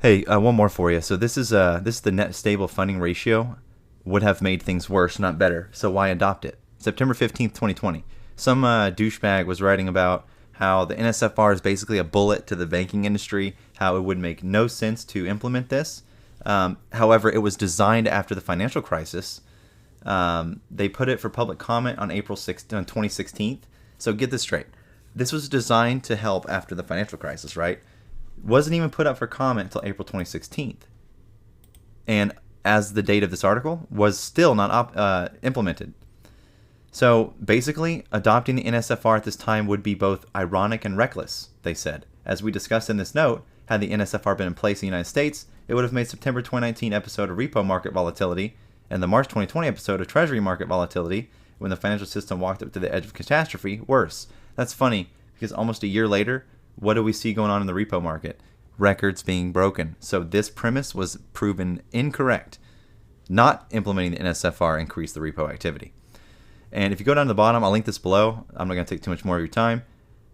Hey, one more for you. So this is the net stable funding ratio would have made things worse, not better. So why adopt it? September 15th, 2020. Some douchebag was writing about how the NSFR is basically a bullet to the banking industry, how it would make no sense to implement this. However, it was designed after the financial crisis. They put it for public comment on April 6th, on 2016. So get this straight. This was designed to help after the financial crisis, right? Wasn't even put up for comment until April 2016. And as the date of this article, was still not implemented. So basically, adopting the NSFR at this time would be both ironic and reckless, they said. As we discussed in this note, had the NSFR been in place in the United States, it would have made September 2019 episode of repo market volatility and the March 2020 episode of Treasury market volatility, when the financial system walked up to the edge of catastrophe, worse. That's funny, because almost a year later, what do we see going on in the repo market? Records being broken. So this premise was proven incorrect. Not implementing the NSFR increased the repo activity. And if you go down to the bottom, I'll link this below. I'm not going to take too much more of your time.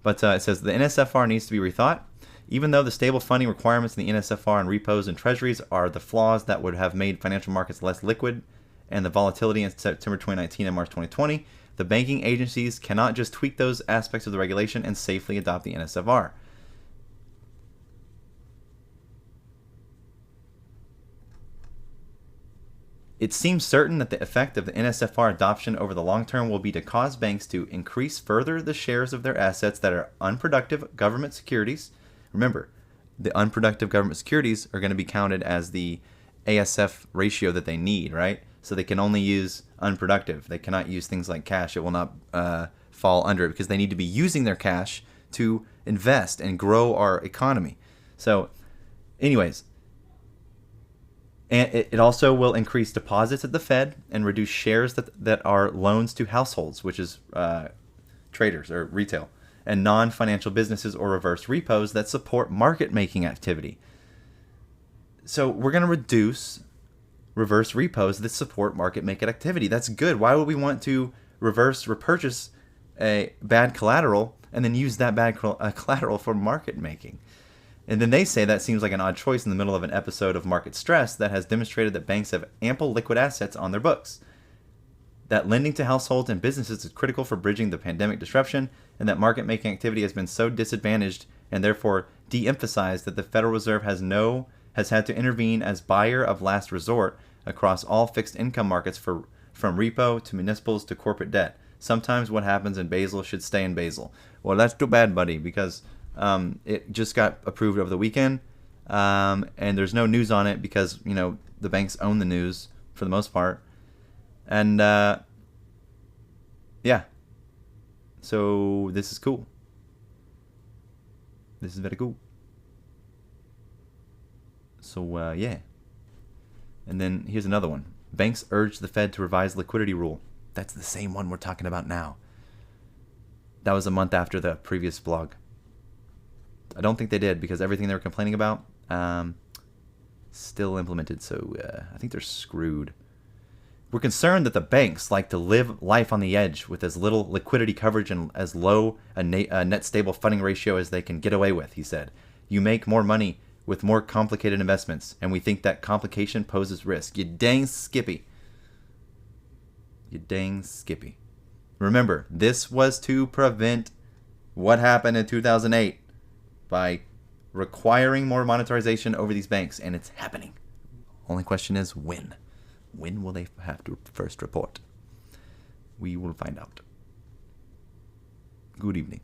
But it says the NSFR needs to be rethought. Even though the stable funding requirements in the NSFR and repos and treasuries are the flaws that would have made financial markets less liquid and the volatility in September 2019 and March 2020, the banking agencies cannot just tweak those aspects of the regulation and safely adopt the NSFR. It seems certain that the effect of the NSFR adoption over the long term will be to cause banks to increase further the shares of their assets that are unproductive government securities. Remember, the unproductive government securities are going to be counted as the ASF ratio that they need, right? So they can only use unproductive. They cannot use things like cash. It will not fall under it because they need to be using their cash to invest and grow our economy. So anyways, and it also will increase deposits at the Fed and reduce shares that are loans to households, which is traders or retail, and non-financial businesses or reverse repos that support market-making activity. So we're going to reduce reverse repos that support market-making activity. That's good. Why would we want to repurchase a bad collateral and then use that bad collateral for market-making? And then they say that seems like an odd choice in the middle of an episode of market stress that has demonstrated that banks have ample liquid assets on their books, that lending to households and businesses is critical for bridging the pandemic disruption, and that market-making activity has been so disadvantaged and therefore de-emphasized that the Federal Reserve has had to intervene as buyer of last resort across all fixed income markets from repo to municipals to corporate debt. Sometimes what happens in Basel should stay in Basel. Well, that's too bad, buddy, because it just got approved over the weekend, and there's no news on it because, the banks own the news for the most part. And, yeah. So this is cool. This is very cool. So, yeah. And then here's another one. Banks urge the Fed to revise liquidity rule. That's the same one we're talking about now. That was a month after the previous blog. I don't think they did because everything they were complaining about still implemented. So I think they're screwed. We're concerned that the banks like to live life on the edge with as little liquidity coverage and as low a net stable funding ratio as they can get away with, he said. You make more money with more complicated investments, and we think that complication poses risk. You dang Skippy. You dang Skippy. Remember, this was to prevent what happened in 2008 by requiring more monetarization over these banks, and it's happening. Only question is when. When will they have to first report? We will find out. Good evening.